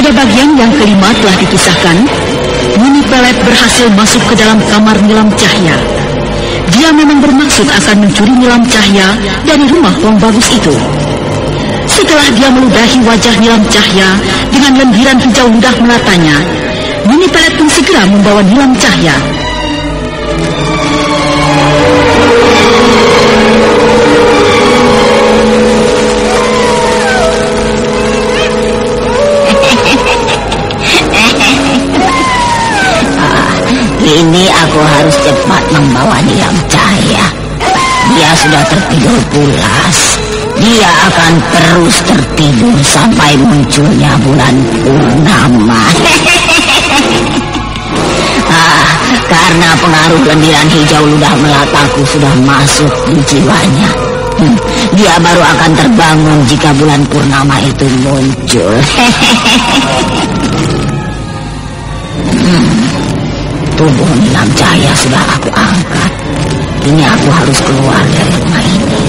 Pada bagian yang kelima telah dikisahkan, Nini Pelet berhasil masuk ke dalam kamar Nilam Cahya. Dia memang bermaksud akan mencuri Nilam Cahya dari rumah Wong Bagus itu. Setelah dia meludahi wajah Nilam Cahya dengan lemburan hijau ludah melatanya, Nini Pelet pun segera membawa Nilam Cahya. Ini aku harus cepat membawa Nilam Cahya. Dia sudah tertidur pulas. Dia akan terus tertidur sampai munculnya bulan purnama. Karena pengaruh lendiran hijau ludah melataku sudah masuk di jiwanya. Dia baru akan terbangun jika bulan purnama itu muncul. Tubuh Nilam Cahya sudah aku angkat. Ini aku harus keluar dari rumah ini.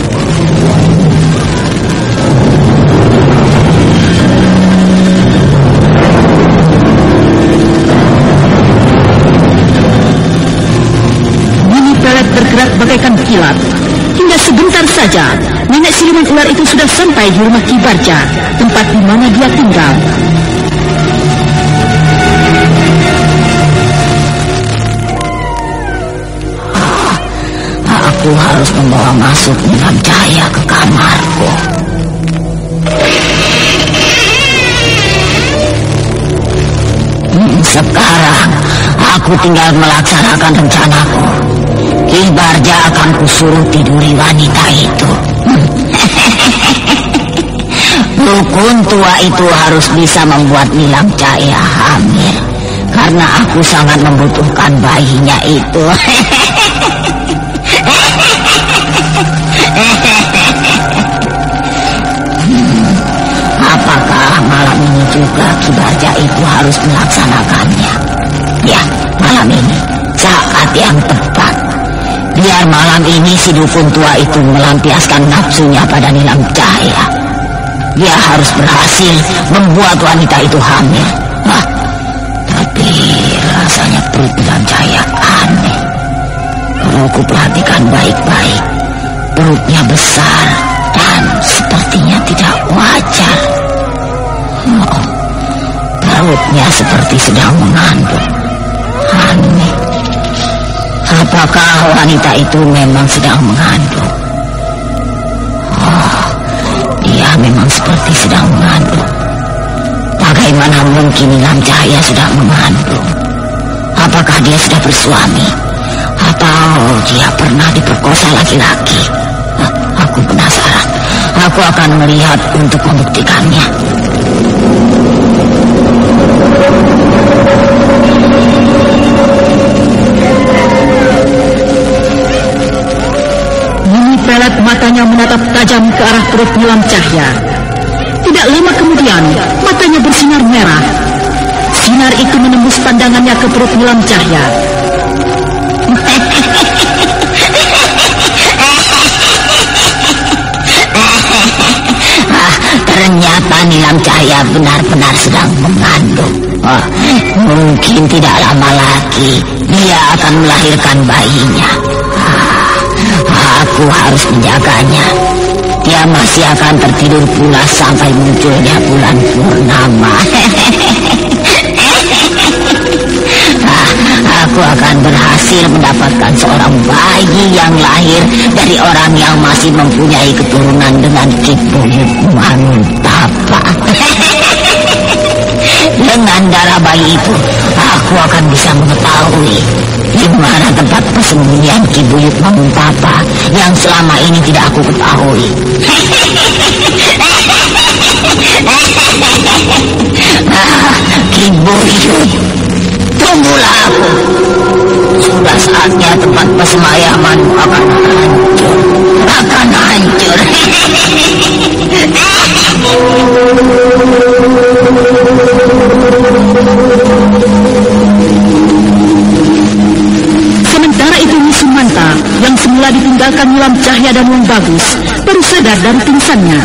Nini Pelet bergerak bagaikan kilat. Hingga sebentar saja, nenek siluman ular itu sudah sampai di rumah Ki Barja, tempat di mana dia tinggal. Aku harus membawa masuk Nilam Cahya ke kamarku. Sekarang aku tinggal melaksanakan rencanaku. Ki Barja akan kusuruh tiduri wanita itu. Dukun tua itu harus bisa membuat Nilam Cahya hamil, karena aku sangat membutuhkan bayinya itu. Apakah malam ini juga Ki Barja itu harus melaksanakannya? Ya, malam ini, saat yang tepat. Biar malam ini si dukun tua itu melampiaskan nafsunya pada Nilam Cahya. Dia harus berhasil membuat wanita itu hamil. Tapi rasanya perut Nilam Cahya aneh. Kalau ku perhatikan baik-baik, perutnya besar dan sepertinya tidak wajar. Perutnya seperti sedang mengandung. Aneh. Apakah wanita itu memang sedang mengandung? Dia memang seperti sedang mengandung. Bagaimana mungkin Nilam Cahya sudah mengandung? Apakah dia sudah bersuami? Atau dia pernah diperkosa laki-laki? Aku penasaran. Aku akan melihat untuk membuktikannya. Nini Pelet matanya menatap tajam ke arah perut Nilam Cahya. Tidak lama kemudian, matanya bersinar merah. Sinar itu menembus pandangannya ke perut Nilam Cahya. Ternyata Nilam Cahya benar-benar sedang mengandung. Mungkin tidak lama lagi dia akan melahirkan bayinya. Aku harus menjaganya. Dia masih akan tertidur pulas sampai munculnya bulan purnama. Aku akan berhasil mendapatkan seorang bayi yang lahir dari orang yang masih mempunyai keturunan dengan Ki Buyut Manguntapa. Dengan darah bayi itu, aku akan bisa mengetahui di mana tempat persembunyian Ki Buyut Manguntapa yang selama ini tidak aku ketahui. Ki Buyut, tunggulah aku. Sudah saatnya tempat persemayamanmu akan hancur. Akan hancur. Sementara itu Sumanta yang semula ditinggalkan Nilam Cahya dan Wong Bagus baru sadar dari pingsannya.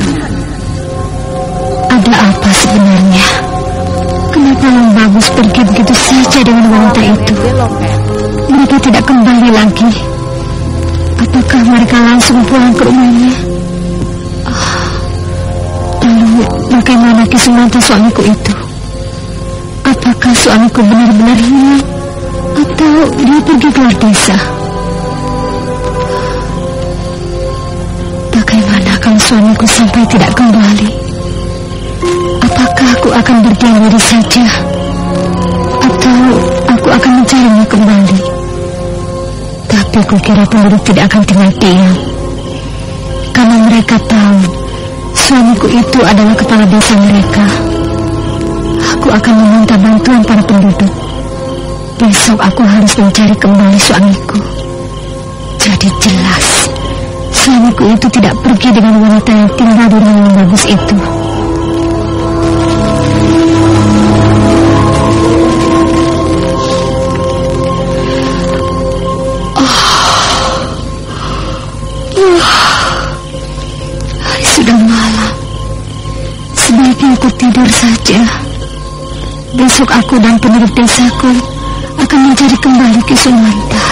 Ada apa sebenarnya? Nawang Bagus pergi begitu saja dengan wanita itu. Mereka tidak kembali lagi. Apakah mereka langsung pulang ke rumahnya? Lalu bagaimana Ki Sumanta suamiku itu? Apakah suamiku benar-benar hilang? Atau dia pergi keluar desa? Bagaimana kalau suamiku sampai tidak kembali? Apakah aku akan berdiam diri saja? Atau aku akan mencarinya kembali? Tapi kukira penduduk tidak akan tinggal diam. Karena mereka tahu suamiku itu adalah kepala desa mereka. Aku akan meminta bantuan para penduduk. Besok aku harus mencari kembali suamiku. Jadi jelas suamiku itu tidak pergi dengan wanita yang tinggal di rumah yang bagus itu. Sudah malam. Sebaiknya aku tidur saja. Besok aku dan penduduk desaku akan mencari kembali Ki Sumanta.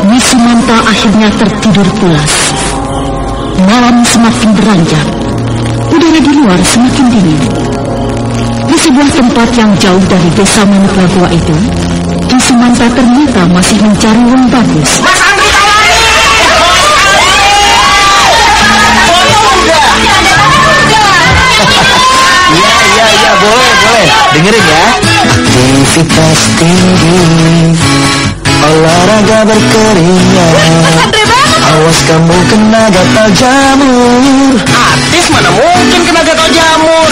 Ki Sumanta akhirnya tertidur pulas. Malam semakin beranjak. Udara di luar semakin dingin. Di sebuah tempat yang jauh dari desa Manukagua itu, Ki Sumanta ternyata masih mencari Wong Bagus. Mas Andri Tawani! Iya, boleh. Dengerin ya. Aktivitas tinggi, olahraga berkeringat. Awas kamu kena gatal jamur. Artis mana mungkin kena gatal jamur?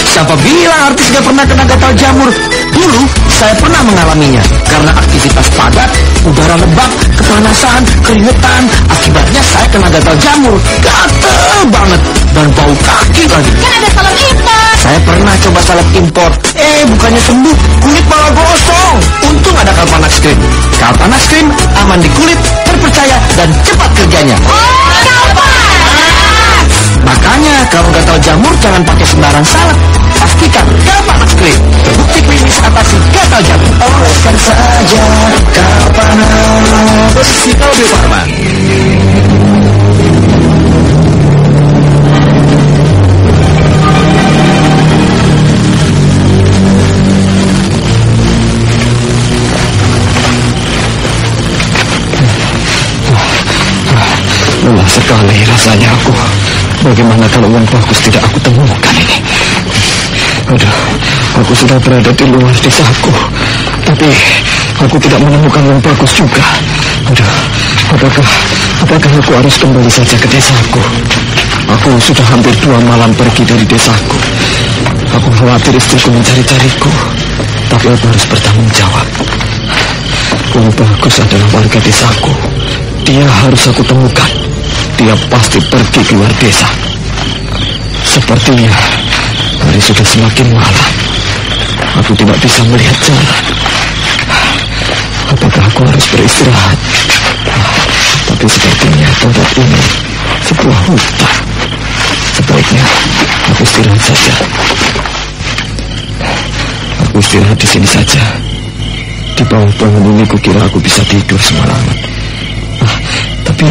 Siapa bilang artis gak pernah kena gatal jamur? Dulu saya pernah mengalaminya. Karena aktivitas padat, udara lembab, kepanasan, keringetan. Akibatnya saya kena gatal jamur. Gatel banget. Dan bau kaki lagi. Kan ada salep impor. Saya pernah coba salep impor. Bukannya sembuh, kulit malah gosong. Untung ada Kalpanax Cream. Kalpanax Cream aman di kulit, terpercaya dan cepat kerjanya. Makanya kalau gatal jamur jangan pakai sembarang salep. Pastikan Kalpanax Cream terbukti klinis atasi gatal jamur. Oleskan saja Kalpanax. Sikal Bio Farma. Lelah sekali rasanya aku. Bagaimana kalau Wong Bagus tidak aku temukan ini? Aduh, aku sudah berada di luar desaku, tapi aku tidak menemukan Wong Bagus juga. Aduh, apakah aku harus kembali saja ke desaku? Aku sudah hampir 2 malam pergi dari desaku. Aku khawatir istriku mencari-cariku, tapi aku harus bertanggung jawab. Wong Bagus adalah warga desaku. Dia harus aku temukan. Dia pasti pergi keluar desa. Sepertinya hari sudah semakin malam. Aku tidak bisa melihat jalan. Apakah aku harus beristirahat? Tapi sepertinya tempat ini sebuah hutan. Sebaiknya aku istirahat saja. Aku istirahat di sini saja. Di bawah pohon ini kukira aku bisa tidur semalaman. Tapi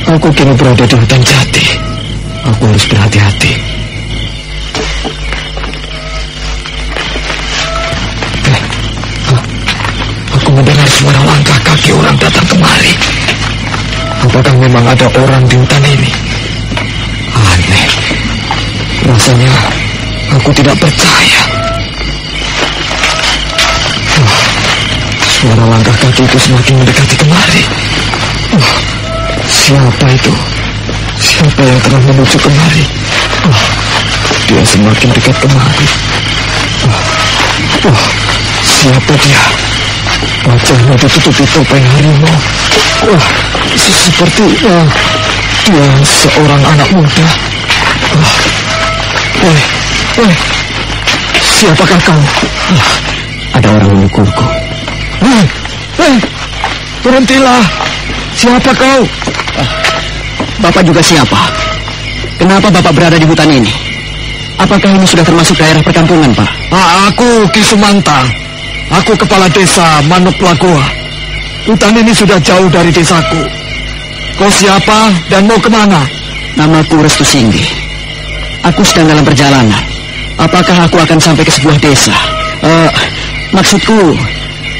aku kini berada di hutan jati. Aku harus berhati-hati. Aku mendengar suara langkah kaki orang datang kemari. Apakah memang ada orang di hutan ini? Aneh. Rasanya aku tidak percaya. Suara langkah kaki itu semakin mendekati kemari. Siapa itu? Siapa yang telah menuju kemari? Dia semakin dekat kemari. Siapa dia? Wajahnya ditutupi topeng harimau. Seperti dia seorang anak muda. Siapakah kau? Ada orang mengukurku. Berhentilah. Siapa kau? Bapak juga siapa? Kenapa Bapak berada di hutan ini? Apakah ini sudah termasuk daerah perkampungan, Pak? Aku Ki Sumanta. Aku kepala desa Manuk Lagoa. Hutan ini sudah jauh dari desaku. Kau siapa dan mau kemana? Namaku Restu Singgi. Aku sedang dalam perjalanan. Apakah aku akan sampai ke sebuah desa? Maksudku,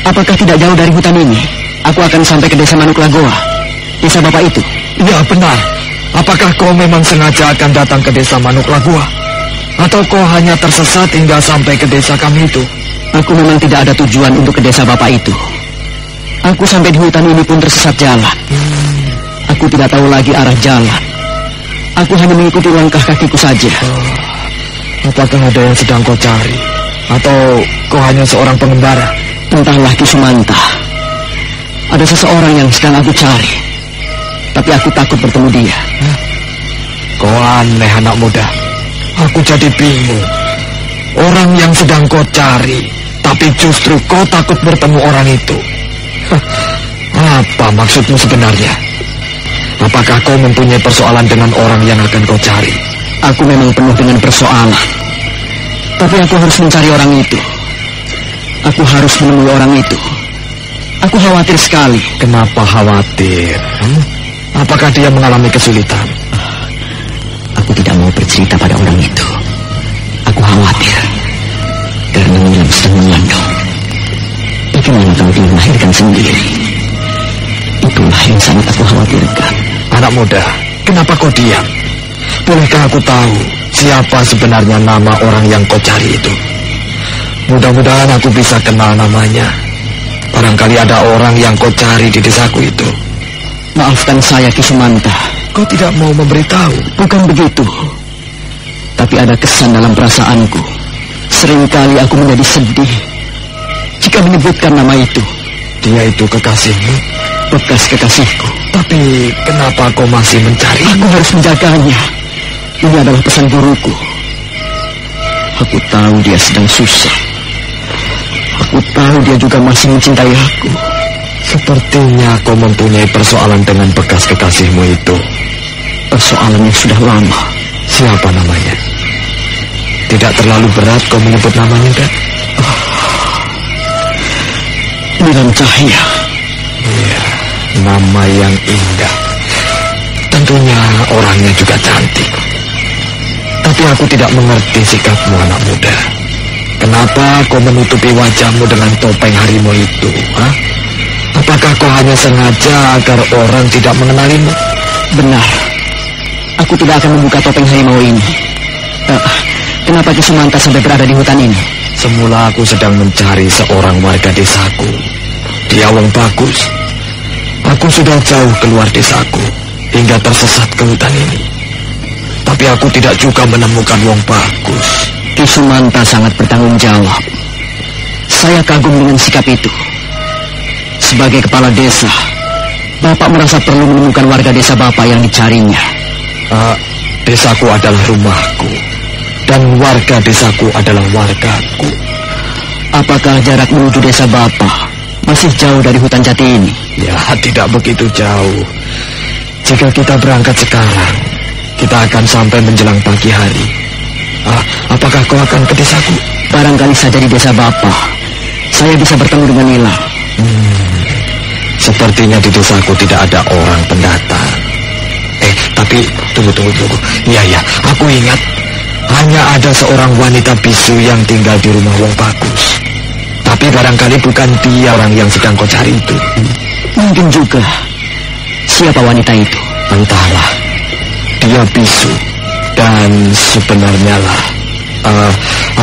apakah tidak jauh dari hutan ini? Aku akan sampai ke desa Manuk Lagoa. Desa Bapak itu? Ya, benar. Apakah kau memang sengaja akan datang ke desa Manuk Lagoa? Atau kau hanya tersesat hingga sampai ke desa kami itu? Aku memang tidak ada tujuan untuk ke desa Bapak itu. Aku sampai di hutan ini pun tersesat jalan. Aku tidak tahu lagi arah jalan. Aku hanya mengikuti langkah kakiku saja. Apakah ada yang sedang kau cari? Atau kau hanya seorang pengembara? Entahlah, Ki Sumanta. Ada seseorang yang sedang aku cari. Tapi aku takut bertemu dia. Kau aneh, anak muda. Aku jadi bingung. Orang yang sedang kau cari, tapi justru kau takut bertemu orang itu. Apa maksudmu sebenarnya? Apakah kau mempunyai persoalan dengan orang yang akan kau cari? Aku memang penuh dengan persoalan. Tapi aku harus mencari orang itu. Aku harus menemui orang itu. Aku khawatir sekali. Kenapa khawatir? Apakah dia mengalami kesulitan? Aku tidak mau bercerita pada orang itu. Aku khawatir karena Nilam sedang mengandung. Bagaimana kalau dia melahirkan sendiri? Itulah yang sangat aku khawatirkan. Anak muda, kenapa kau diam? Bolehkah aku tahu siapa sebenarnya nama orang yang kau cari itu? Mudah-mudahan aku bisa kenal namanya. Barangkali ada orang yang kau cari di desaku itu. Maafkan saya, Ki Sumanta. Kau tidak mau memberitahu? Bukan begitu. Tapi ada kesan dalam perasaanku. Seringkali aku menjadi sedih jika menyebutkan nama itu. Dia itu kekasihmu? Bekas kekasihku. Tapi kenapa kau masih mencari? Aku harus menjaganya. Ini adalah pesan guruku. Aku tahu dia sedang susah. Aku tahu dia juga masih mencintai aku. Sepertinya kau mempunyai persoalan dengan bekas kekasihmu itu. Persoalan yang sudah lama. Siapa namanya? Tidak terlalu berat kau menyebut namanya, kan? Nilam Cahya. Iya, nama yang indah. Tentunya orangnya juga cantik. Tapi aku tidak mengerti sikapmu, anak muda. Kenapa kau menutupi wajahmu dengan topeng harimau itu? Apakah kau hanya sengaja agar orang tidak mengenalimu? Benar. Aku tidak akan membuka topeng harimau ini. Kenapa Ki Sumanta sampai berada di hutan ini? Semula aku sedang mencari seorang warga desaku. Dia Wong Bagus. Aku sudah jauh keluar desaku hingga tersesat ke hutan ini. Tapi aku tidak juga menemukan Wong Bagus. Ki Sumanta sangat bertanggung jawab. Saya kagum dengan sikap itu. Sebagai kepala desa, Bapak merasa perlu menemukan warga desa Bapak yang dicarinya. Desaku adalah rumahku, dan warga desaku adalah wargaku. Apakah jarak menuju desa Bapak masih jauh dari hutan jati ini? Ya, tidak begitu jauh. Jika kita berangkat sekarang, kita akan sampai menjelang pagi hari. Apakah kau akan ke desaku? Barangkali saja di desa Bapak saya bisa bertemu dengan Nilam. Sepertinya di desaku tidak ada orang pendatang. Tapi tunggu. Iya, aku ingat. Hanya ada seorang wanita bisu yang tinggal di rumah Wong Bagus. Tapi barangkali bukan dia orang yang sedang kau cari itu. Mungkin juga. Siapa wanita itu? Entahlah. Dia bisu. Dan sebenarnya lah,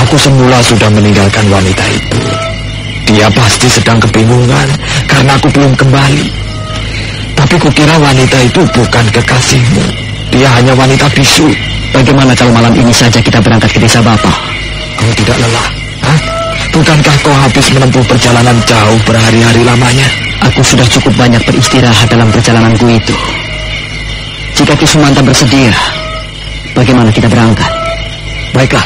aku semula sudah meninggalkan wanita itu. Dia pasti sedang kebingungan karena aku belum kembali. Tapi kukira wanita itu bukan kekasihmu. Dia hanya wanita bisu. Bagaimana kalau malam ini saja kita berangkat ke desa Bapak? Kau tidak lelah? Bukankah kau habis menempuh perjalanan jauh berhari-hari lamanya? Aku sudah cukup banyak beristirahat dalam perjalananku itu. Jika Ki Sumanta bersedia, bagaimana kita berangkat? Baiklah.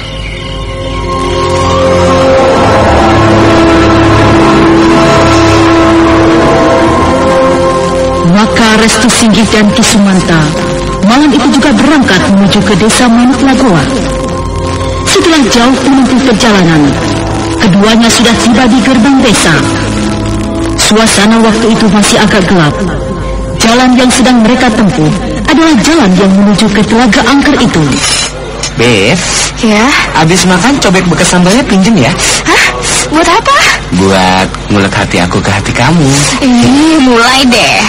Restu Singgih dan Ki Sumanta malam itu juga berangkat menuju ke desa Manuk Lagoa. Setelah jauh menempuh perjalanan, keduanya sudah tiba di gerbang desa. Suasana waktu itu masih agak gelap. Jalan yang sedang mereka tempuh adalah jalan yang menuju ke Telaga Angker itu. Beb, Ya? abis makan cobek bekas sambalnya pinjem ya. Hah? Buat apa? Buat ngulek hati aku ke hati kamu. Mulai deh.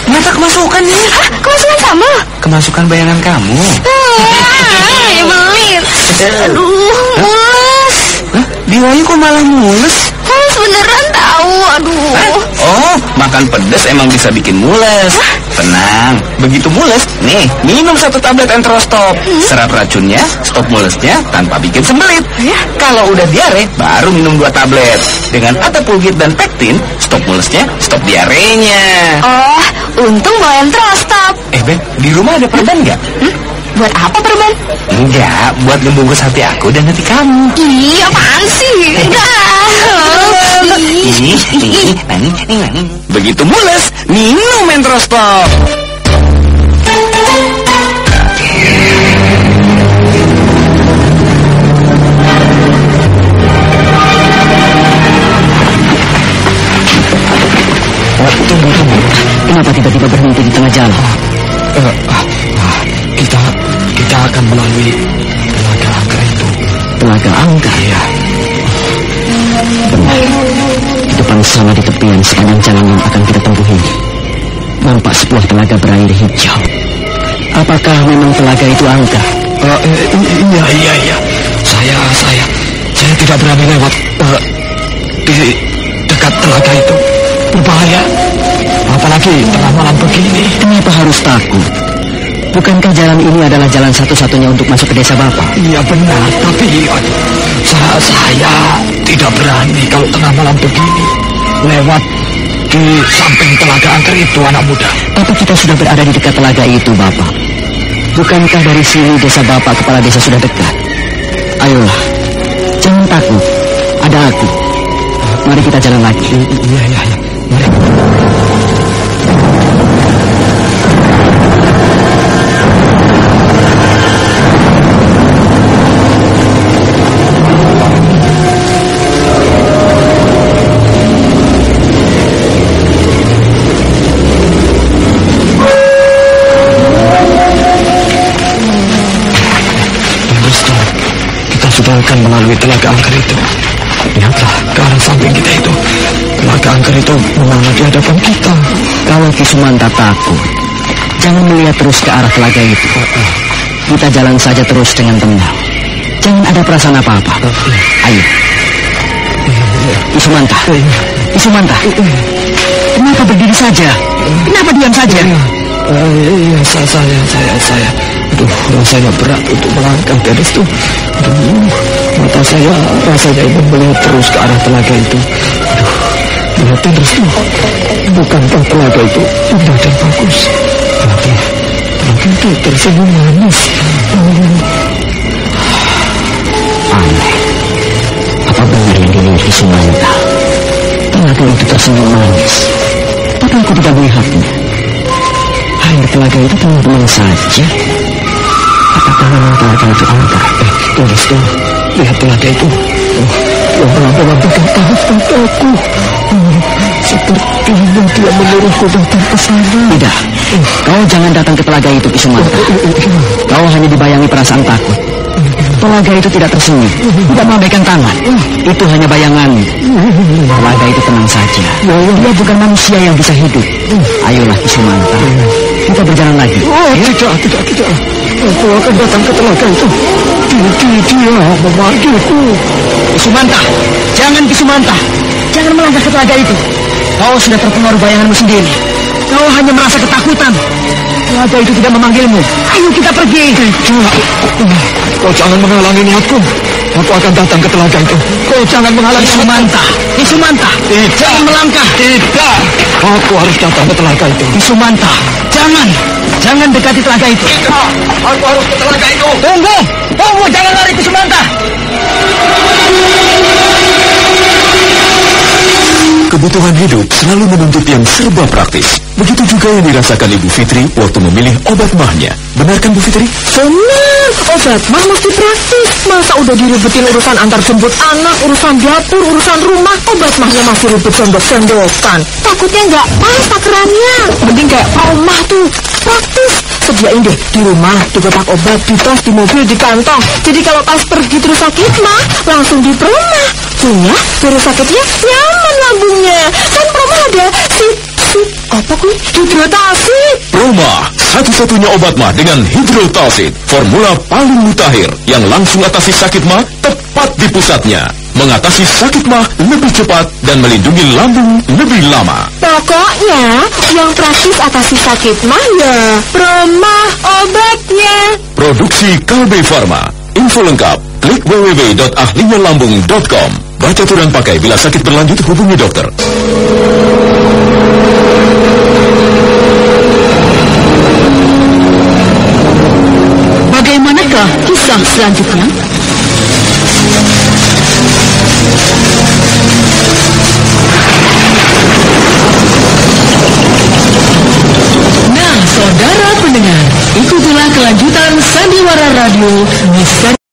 Ternyata kemasukan nih. Hah? Kemasukan sambal? Kemasukan bayangan kamu. Nyebelin. Aduh, mules. Hah? Diwayu kok malah mules? Mules beneran tahu. Aduh. Oh, makan pedas emang bisa bikin mules. Tenang, begitu mules, nih minum 1 tablet Enterostop. Serap racunnya, stop mulesnya tanpa bikin sembelit. Kalau udah diare, baru minum 2 tablet. Dengan Atapulgit dan pektin, stop mulesnya, stop diarenya. Oh, untung bawa Enterostop. Beb, di rumah ada perban nggak? Buat apa perban? Enggak, buat membungkus hati aku dan hati kamu. Ih, apaan sih? Enggak. Begitu mules, minum Enterostop. Tunggu. Kenapa tiba-tiba berhenti di tengah jalan? Kita akan melalui Telaga Angker itu. Telaga Angker? Ya. Benar. Di depan sana di tepian sepanjang jalan yang akan kita tempuh ini, nampak sebuah telaga berair hijau. Apakah memang telaga itu angka? Iya. Saya tidak berani lewat di dekat telaga itu. Berbahaya. Apalagi tengah malam begini. Kenapa harus takut? Bukankah jalan ini adalah jalan satu-satunya untuk masuk ke desa Bapak? Iya benar, tapi saya tidak berani kalau tengah malam begini lewat di samping Telaga Angker itu, anak muda. Tapi kita sudah berada di dekat telaga itu, Bapak. Bukankah dari sini desa Bapak kepala desa sudah dekat? Ayolah, jangan takut. Ada aku. Mari kita jalan lagi. Iya. Mari. Akan melalui Telaga Angker itu. Lihatlah ke arah samping kita itu. Telaga Angker itu mengalah di hadapan kita. Kalau Ki Sumanta takut, jangan melihat terus ke arah telaga itu. Kita jalan saja terus dengan tenang. Jangan ada perasaan apa-apa. Ayo. Ki Sumanta. Ki Sumanta. Kenapa berdiri saja? Kenapa diam saja? Iya, saya. Aduh, rasanya berat untuk melangkah dari situ. Aduh, mata saya rasanya ingin melihat terus ke arah telaga itu. Aduh, lihat terus tuh. Bukankah telaga itu indah dan bagus? Telaga itu tersenyum manis. Aneh. Apa benar yang dilihat Ki Sumanta? Telaga itu tersenyum manis, tapi aku tidak melihatnya. Air telaga itu tenang saja. Apakah memang telaga itu angker? Tunggu. Lihat telaga itu. Pelan-pelan dekat padaku. Sepertinya dia menyuruhku datang ke sana. Tidak. Kau jangan datang ke telaga itu, Ki Sumanta. Kau hanya dibayangi perasaan takut. Telaga itu tidak tersenyum, tidak melambaikan tangan. Itu hanya bayangan. Telaga itu tenang saja. Dia bukan manusia yang bisa hidup. Ayolah Ki Sumanta, kita berjalan lagi. Tidak. Aku akan datang ke telaga itu. Dia memanggilku. Ki Sumanta, jangan Ki Sumanta. Jangan melangkah ke telaga itu. Kau sudah terpengaruh bayanganmu sendiri. Kau hanya merasa ketakutan. Telaga itu tidak memanggilmu. Ayo kita pergi. Kau jangan menghalangi niatku. Aku akan datang ke telaga itu. Kau jangan menghalangi Sumanta. Ki Sumanta, jangan melangkah. Tidak. Aku harus datang ke telaga itu. Ki Sumanta, jangan dekati telaga itu. Tidak. Aku harus ke telaga itu. Tunggu, jangan lari Ki Sumanta. kebutuhan hidup selalu menuntut yang serba praktis. Begitu juga yang dirasakan Ibu Fitri waktu memilih obat mahnya. Benarkan Bu Fitri? Benar, obat mah mesti praktis. Masa udah diribetin urusan antar jemput anak, urusan dapur, urusan rumah, obat mahnya masih ribet sendok-sendokan. Takutnya nggak pas takarannya. Mending kayak omah tuh, praktis. Sediain deh di rumah, di kotak obat, di tas, di mobil, di kantong. Jadi kalau pas pergi terus sakit mah, langsung di Proma. Punya, terus sakitnya nyaman lambungnya. Kan Proma ada apa kuy? Hidrotalsit. Proma, satu-satunya obat mah dengan hidrotalsit. Formula paling mutakhir yang langsung atasi sakit mah tepat di pusatnya. Mengatasi sakit mah lebih cepat dan melindungi lambung lebih lama. Pokoknya yang praktis atasi sakit mah ya Proma obatnya. Produksi Kalbe Farma. Info lengkap klik www.ahlinyalambung.com. Baca turang pakai bila sakit berlanjut hubungi dokter. Bagaimanakah kisah selanjutnya? Nah, saudara pendengar, ikutilah kelanjutan Sandiwara Radio Misteri